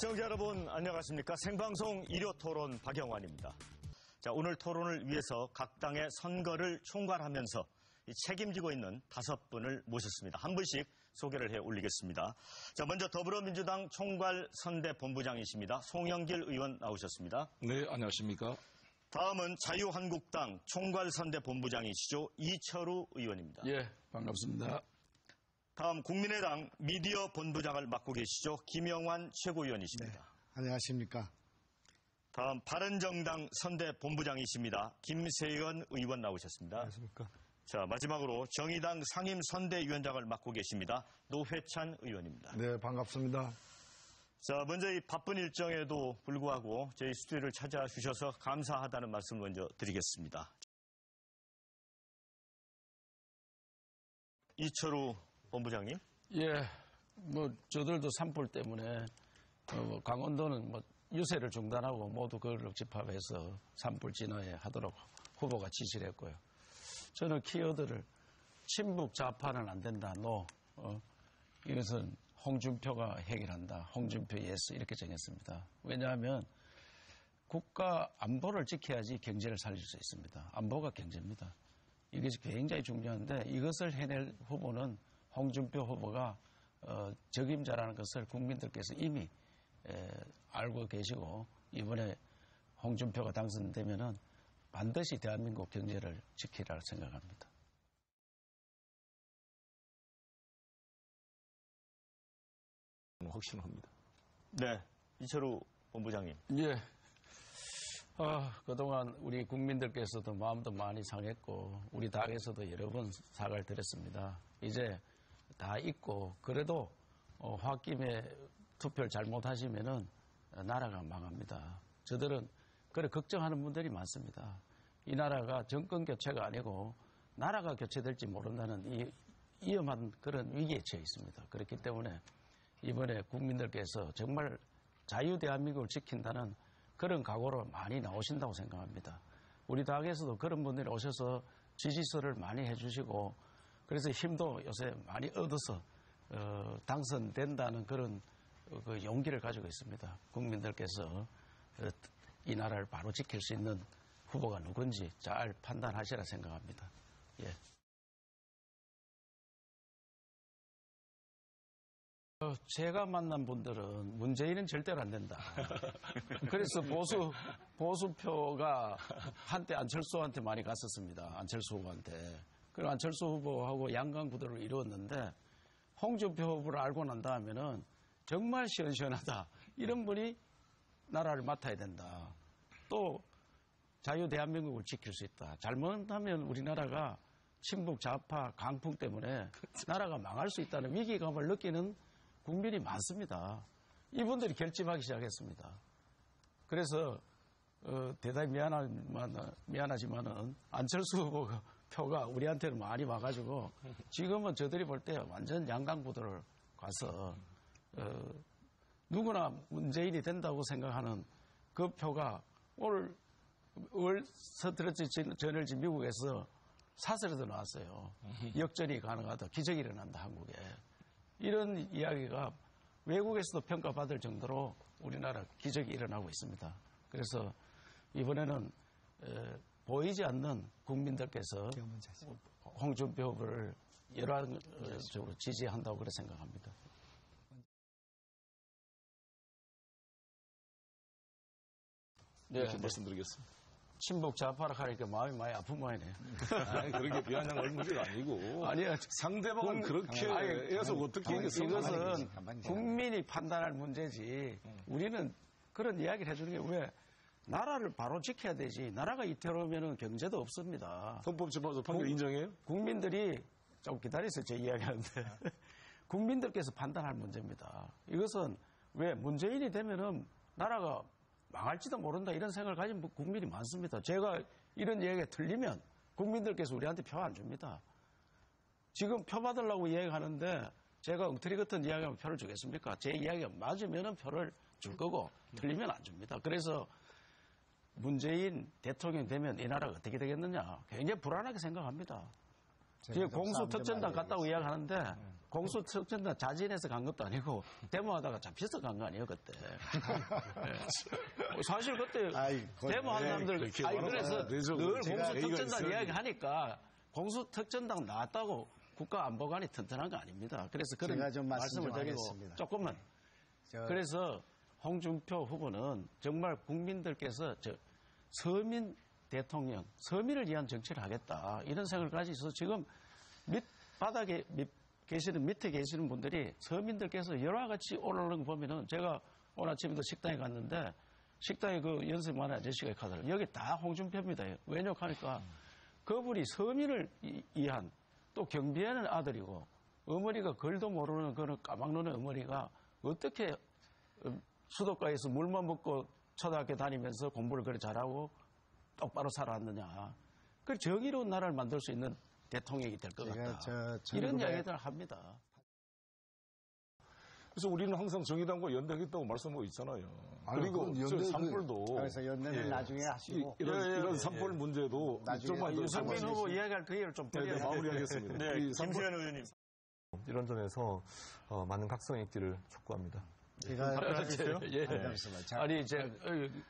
시청자 여러분 안녕하십니까. 생방송 일요토론 박영환입니다. 자, 오늘 토론을 위해서 각 당의 선거를 총괄하면서 책임지고 있는 5분을 모셨습니다. 한 분씩 소개를 해 올리겠습니다. 자, 먼저 더불어민주당 총괄선대본부장이십니다. 송영길 의원 나오셨습니다. 네, 안녕하십니까. 다음은 자유한국당 총괄선대본부장이시죠. 이철우 의원입니다. 예, 반갑습니다. 다음 국민의당 미디어 본부장을 맡고 계시죠. 김영환 최고위원이십니다. 네, 안녕하십니까. 다음 바른정당 선대본부장이십니다. 김세현 의원 나오셨습니다. 안녕하십니까. 자, 마지막으로 정의당 상임선대위원장을 맡고 계십니다. 노회찬 의원입니다. 네, 반갑습니다. 자, 먼저 이 바쁜 일정에도 불구하고 저희 스튜디오를 찾아주셔서 감사하다는 말씀을 먼저 드리겠습니다. 이철우 본부장님. 예, 저들도 산불 때문에 강원도는 유세를 중단하고 모두 그걸 집합해서 산불 진화에 하도록 후보가 지시를 했고요. 저는 키워드를 친북 좌파는 안 된다, 노. 이것은 홍준표가 해결한다. 홍준표 예스 이렇게 정했습니다. 왜냐하면 국가 안보를 지켜야지 경제를 살릴 수 있습니다. 안보가 경제입니다. 이것이 굉장히 중요한데 이것을 해낼 후보는 홍준표 후보가 적임자라는 것을 국민들께서 이미 알고 계시고 이번에 홍준표가 당선되면은 반드시 대한민국 경제를 지키리라 생각합니다. 확신합니다. 네, 이철우 본부장님. 예. 그동안 우리 국민들께서도 마음도 많이 상했고 우리 당에서도 여러 번 사과를 드렸습니다. 이제 다 잊고 그래도 홧김에 투표를 잘못하시면은 나라가 망합니다. 저들은 그래 걱정하는 분들이 많습니다. 이 나라가 정권 교체가 아니고 나라가 교체될지 모른다는 이 위험한 그런 위기에 처해 있습니다. 그렇기 때문에 이번에 국민들께서 정말 자유 대한민국을 지킨다는 그런 각오로 많이 나오신다고 생각합니다. 우리 당에서도 그런 분들이 오셔서 지지서를 많이 해주시고 그래서 힘도 요새 많이 얻어서 당선된다는 그런 그 용기를 가지고 있습니다. 국민들께서 이 나라를 바로 지킬 수 있는 후보가 누군지 잘 판단하시라 생각합니다. 예. 제가 만난 분들은 문재인은 절대로 안 된다. 그래서 보수표가 한때 안철수한테 많이 갔었습니다. 안철수 후보한테. 그리고 안철수 후보하고 양강 구도를 이루었는데 홍준표 후보를 알고 난 다음에는 정말 시원시원하다. 이런 분이 나라를 맡아야 된다. 또 자유 대한민국을 지킬 수 있다. 잘못하면 우리나라가 친북 좌파 강풍 때문에 나라가 망할 수 있다는 위기감을 느끼는 국민이 많습니다. 이분들이 결집하기 시작했습니다. 그래서 대단히 미안하지만은 안철수 후보 표가 우리한테는 많이 와가지고 지금은 저들이 볼 때 완전 양강구도를 가서 누구나 문재인이 된다고 생각하는 그 표가 오늘 서트러치 저널지 미국에서 사설에도 나왔어요. 역전이 가능하다. 기적이 일어난다 한국에. 이런 이야기가 외국에서도 평가받을 정도로 우리나라 기적이 일어나고 있습니다. 그래서 이번에는 보이지 않는 국민들께서 홍준표 후보를 여러적으로 지지한다고 그렇게 생각합니다. 네, 이렇게 말씀드리겠습니다. 친북 좌파라 하니까 마음이 많이 아픈 모양이네. 아니, 그렇게 비아냥할 문제가 아니고. 아니요. 상대방은 그렇게 해서 어떻게 얘기했어요? 이것은 국민이 판단할 문제지. 우리는 그런 이야기를 해주는 게 왜 나라를 바로 지켜야 되지. 나라가 이태로우면 경제도 없습니다. 헌법재판소 판결 인정해요? 국민들이 좀 기다리세요. 제 이야기하는데. 국민들께서 판단할 문제입니다. 이것은 왜 문재인이 되면은 나라가 망할지도 모른다 이런 생각을 가진 국민이 많습니다. 제가 이런 이야기가 틀리면 국민들께서 우리한테 표 안 줍니다. 지금 표 받으려고 이야기하는데 제가 엉터리 같은 이야기하면 표를 주겠습니까? 제 이야기가 맞으면 표를 줄 거고 틀리면 안 줍니다. 그래서 문재인 대통령이 되면 이 나라가 어떻게 되겠느냐 굉장히 불안하게 생각합니다. 지금 공수특전단 갔다고 이야기하는데 공수특전단 자진해서 간 것도 아니고 데모하다가 잡혀서 간 거 아니에요 그때. 네. 사실 그때 데모한 사람들 그래서 늘 공수특전단 이야기하니까 공수특전단 나왔다고 국가안보관이 튼튼한 거 아닙니다. 그래서 그런 제가 좀 말씀을 드리고 하겠습니다. 조금만. 그래서 홍준표 후보는 정말 국민들께서 서민 대통령, 서민을 위한 정치를 하겠다. 이런 생각을 가지고 지금 밑바닥에 밑에 계시는 분들이 서민들께서 여러 같이 올라오는 거 보면은 제가 오늘 아침에도 식당에 갔는데 식당에 그 연습하는 아저씨가 가더라고요. 여기 다 홍준표입니다. 왜냐하니까 그분이 서민을 위한 또 경비하는 아들이고 어머니가 글도 모르는 그런 까막눈의 어머니가 어떻게 수도가에서 물만 먹고 초등학교 다니면서 공부를 그렇게 잘하고 똑바로 살아왔느냐. 그 정의로운 나라를 만들 수 있는 대통령이 될 것 같다. 이런 이야기들을 합니다. 그래서 우리는 항상 정의당과 연대하겠다고 말씀하고 있잖아요. 그리고 산불도 그래서 연대는 나중에 하시고 이런 산불 문제도 좀만 더 유승민 후보 이야기할 기회를 좀 드려야 마무리하겠습니다. 네, 김수현 의원님. 이런 점에서 많은 각성의 있기를 촉구합니다. 제가 답변하시죠? 예. 아니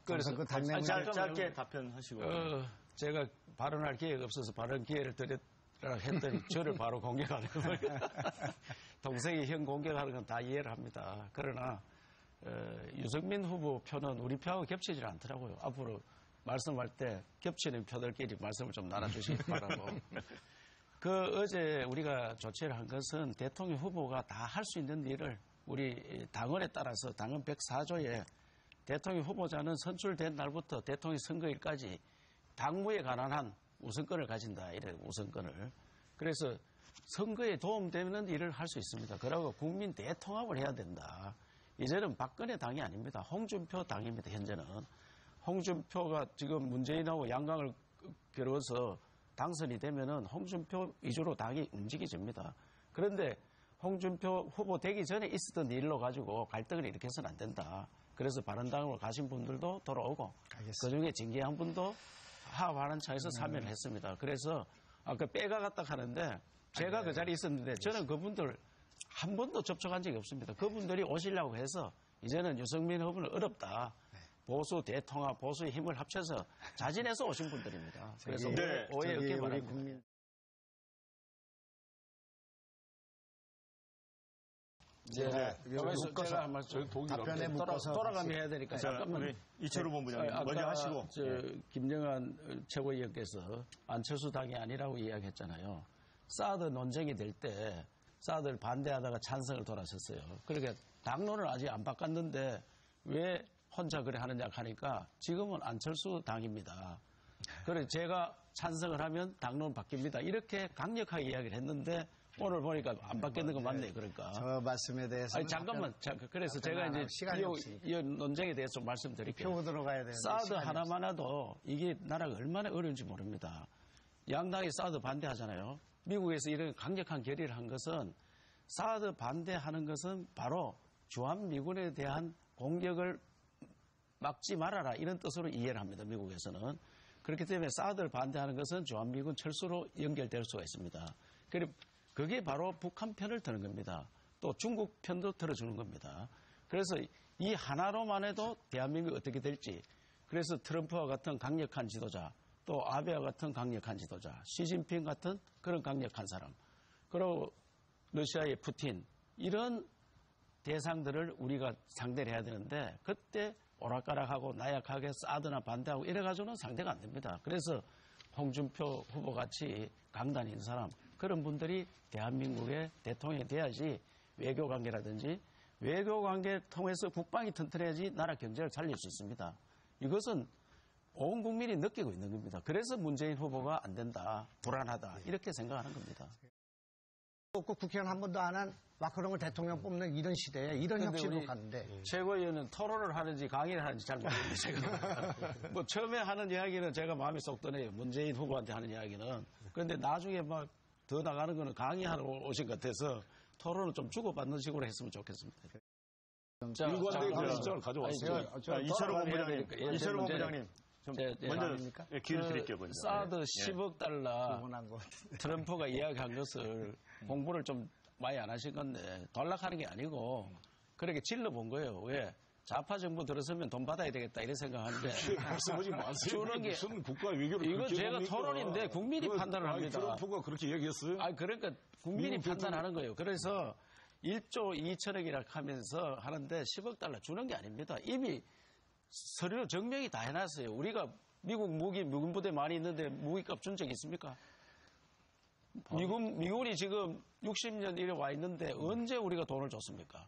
그래서 짧게 답변하시고. 제가 발언할 기회가 없어서 발언 기회를 드렸라 했더니 저를 바로 공격하는 거예요. 동생이 형 공격하는 건 다 이해를 합니다. 그러나 유승민 후보 표는 우리 표하고 겹치질 않더라고요. 앞으로 말씀할 때 겹치는 표들끼리 말씀을 좀 나눠주시기 바라고. 어제 우리가 조치를 한 것은 대통령 후보가 다 할 수 있는 일을 우리 당헌에 따라서 당헌 104조에 대통령 후보자는 선출된 날부터 대통령 선거일까지 당무에 관한 한 우선권을 가진다. 이래 우선권을. 그래서 선거에 도움되는 일을 할 수 있습니다. 그러고 국민 대통합을 해야 된다. 이제는 박근혜 당이 아닙니다. 홍준표 당입니다. 현재는. 홍준표가 지금 문재인하고 양강을 겨루어서 당선이 되면은 홍준표 위주로 당이 움직여집니다. 그런데 홍준표 후보 되기 전에 있었던 일로 가지고 갈등을 일으켜서는 안 된다. 그래서 바른당으로 가신 분들도 돌아오고 그중에 징계한 분도 화합하는 차에서 참여를 했습니다. 그래서 아까 빼가갔다 하는데 제가 그 자리에 있었는데 저는 그분들 한 번도 접촉한 적이 없습니다. 그분들이 오시려고 해서 이제는 유승민 후보는 어렵다. 보수 대통합, 보수의 힘을 합쳐서 자진해서 오신 분들입니다. 그래서 오해 없게 바랍니다. 제가 한 말씀 답변에 묶어서 돌아가면 해야 되니까 잠깐만. 우리 이철우 본부장님 먼저 하시고. 김정한 최고위원께서 안철수 당이 아니라고 이야기했잖아요. 사드 논쟁이 될 때 사드를 반대하다가 찬성을 돌아섰어요. 그러니까 당론을 아직 안 바꿨는데 왜 혼자 그래 하느냐 하니까 지금은 안철수 당입니다. 그래서 제가 찬성을 하면 당론 바뀝니다. 이렇게 강력하게 이야기를 했는데 오늘 보니까 안 바뀌는 거 맞네요. 그러니까. 저 말씀에 대해서. 아니, 잠깐만. 그래서 제가 이제 이 논쟁에 대해서 좀 말씀드릴게요. 표 들어가야 되는데. 사드 하나만 해도 이게 나라가 얼마나 어려운지 모릅니다. 양당이 사드 반대하잖아요. 미국에서 이런 강력한 결의를 한 것은 사드 반대하는 것은 바로 주한미군에 대한 공격을 막지 말아라 이런 뜻으로 이해를 합니다. 미국에서는. 그렇기 때문에 사드를 반대하는 것은 주한미군 철수로 연결될 수가 있습니다. 그리고 그게 바로 북한 편을 드는 겁니다. 또 중국 편도 들어주는 겁니다. 그래서 이 하나로만 해도 대한민국이 어떻게 될지 그래서 트럼프와 같은 강력한 지도자 또 아베와 같은 강력한 지도자 시진핑 같은 그런 강력한 사람 그리고 러시아의 푸틴 이런 대상들을 우리가 상대를 해야 되는데 그때 오락가락하고 나약하게 사드나 반대하고 이래가지고는 상대가 안 됩니다. 그래서 홍준표 후보같이 강단 있는 사람 그런 분들이 대한민국의 대통령이 돼야지 외교관계라든지 외교관계를 통해서 국방이 튼튼해야지 나라 경제를 살릴 수 있습니다. 이것은 온 국민이 느끼고 있는 겁니다. 그래서 문재인 후보가 안 된다, 불안하다 이렇게 생각하는 겁니다. 없고 국회의원 한 번도 안 한 마크롱을 대통령 뽑는 이런 시대에 이런 혁신으로 갔는데 최고위원은 토론을 하는지 강의를 하는지 잘 모르겠어요. 뭐 처음에 하는 이야기는 제가 마음에 쏙 드네요. 문재인 후보한테 하는 이야기는. 그런데 나중에 막 더 나가는 거는 강의하러 오신 것 같아서 토론을 좀 주고받는 식으로 했으면 좋겠습니다. 일관되게 그런 시점을 가져왔어요. 이철우 본부장님. 좀 네, 먼저 아닙니까? 기회를 드릴게요, 먼저. 사드 네. 10억 달러 분한 것 같은데. 트럼프가 이야기한 것을 공부를 좀 많이 안 하신 건데短絡하는 게 아니고 그렇게 질러본 거예요. 왜? 좌파 정부 들어서면 돈 받아야 되겠다 이런 생각하는데 말씀하지 마세요. 주는 게 무슨 국가 외교를 이거 그렇게 제가 합니까? 토론인데 국민이 판단을 아니, 합니다. 트럼프가 그렇게 얘기했어요? 아 그러니까 국민이 미국 판단하는 거예요. 그래서 1조 2천억이라 하면서 하는데 10억 달러 주는 게 아닙니다. 이미 서류 증명이 다 해놨어요. 우리가 미국 미군 부대 많이 있는데 무기값 준 적 있습니까? 미군이 지금 60년 이래 와 있는데 언제 우리가 돈을 줬습니까?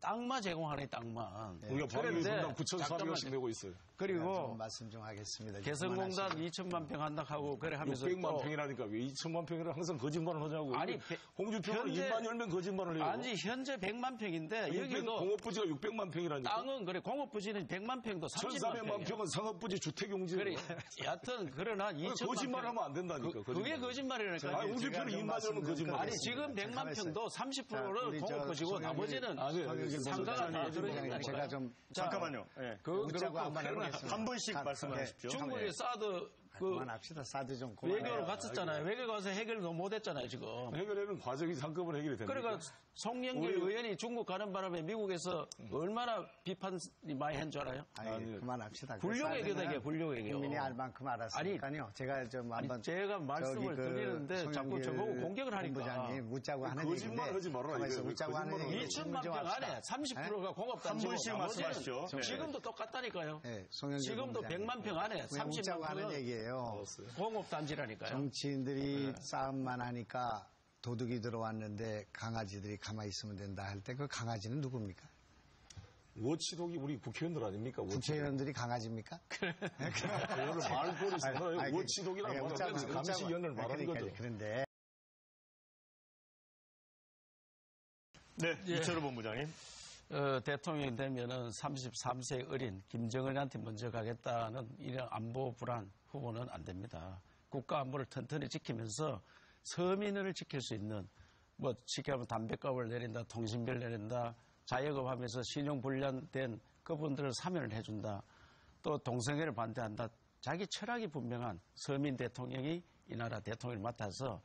땅만 제공하네, 땅만. 우리가 방위 분당 9,400원씩 잠깐만요. 내고 있어요. 그리고 말씀 좀 하겠습니다. 개성공단 2천만 평 한다고 하고 그래 하면서 600만 또 평이라니까 왜 2천만 평이라 항상 거짓말을 하냐고. 아니, 홍준표는 현재- 입만 열면 거짓말을 해요. 아니 현재 100만 평인데 여기도 공업부지가 600만 평이라니까. 땅은 그래 공업부지는 100만 평도 30만 1,400만 평이에요. 평은 상업부지 주택용지. 그래 여하튼 그러나 2천만 거짓말하면 안 된다니까. 그게 거짓말이라니까. 아니, 홍준표는 입만 열면 거짓말. 아니 지금 100만 평도 30%는 우리 저 공업부지고 송영길- 나머지는 상가가 다 들어있는 제가 좀 잠깐만요. 예. 묻자고 한번 해보겠습니다. 한 분씩 말씀하십시오. 중국이 예. 사드 그만합시다. 사드 좀 그만해요. 외교로 갔었잖아요. 외교 가서 해결 너무 못했잖아요 지금. 해결하는 과정이 한꺼번에 해결이 됩니다. 그러니까 송영길 의원이 중국 가는 바람에 미국에서 얼마나 비판이 많이 한 줄 알아요? 아니, 그만합시다. 불용 사드는 외교다, 불용 외교. 국민이 알 만큼 알았으니까요. 제가 좀 한번 제가 말씀을 드리는데 자꾸 저보고 공격을 하니까. 본부장님 묻자고 하는 얘기인데 거짓말 하지 말아라, 가만히 있어. 이거. 묻자고 하는 거짓말 얘기 2천만 평 안에 30%가 공업단지고 한 분씩 말씀하시죠. 네. 지금도 똑같다니까요. 네, 송영길 지금도 본부장님. 100만 평 안에 그냥 묻자고 30만 하는 평은 얘기예요. 공업단지라니까요. 정치인들이 싸움만 하니까 도둑이 들어왔는데 강아지들이 가만히 있으면 된다 할 때 그 강아지는 누굽니까? 워치독이 우리 국회의원들 아닙니까? 국회의원들이 강아지입니까? 오늘 말버릇이 워치독이라고 말하면 감시위원을 말하는 거죠. 그런데 네, 이철우 본부장님. 대통령이 되면은 33세 어린 김정은한테 먼저 가겠다는 이런 안보 불안 후보는 안 됩니다. 국가 안보를 튼튼히 지키면서 서민을 지킬 수 있는 뭐 지켜보면 담배값을 내린다, 통신비를 내린다, 자영업하면서 신용 불량된 그분들을 사면을 해준다. 또 동성애를 반대한다. 자기 철학이 분명한 서민 대통령이 이 나라 대통령을 맡아서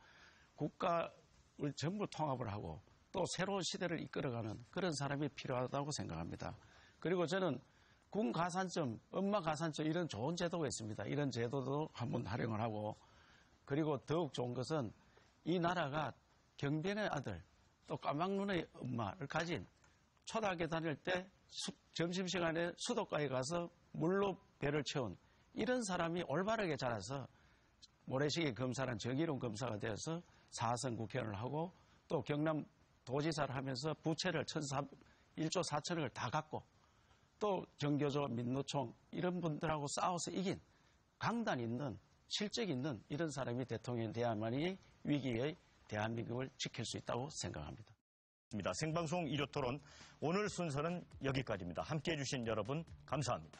국가를 전부 통합을 하고 또 새로운 시대를 이끌어가는 그런 사람이 필요하다고 생각합니다. 그리고 저는 군 가산점, 엄마 가산점 이런 좋은 제도가 있습니다. 이런 제도도 한번 활용을 하고 그리고 더욱 좋은 것은 이 나라가 경비원의 아들 또 까막눈의 엄마를 가진 초등학교 다닐 때 점심시간에 수도가에 가서 물로 배를 채운 이런 사람이 올바르게 자라서 모래시계 검사란 정의로운 검사가 되어서 4선 국회의원을 하고 또 경남 도지사를 하면서 부채를 1조 4천억을 다 갖고 또 정교조 민노총 이런 분들하고 싸워서 이긴 강단 있는 실적 있는 이런 사람이 대통령이 돼야만이 위기의 대한민국을 지킬 수 있다고 생각합니다. 생방송 1호 토론 오늘 순서는 여기까지입니다. 함께해 주신 여러분 감사합니다.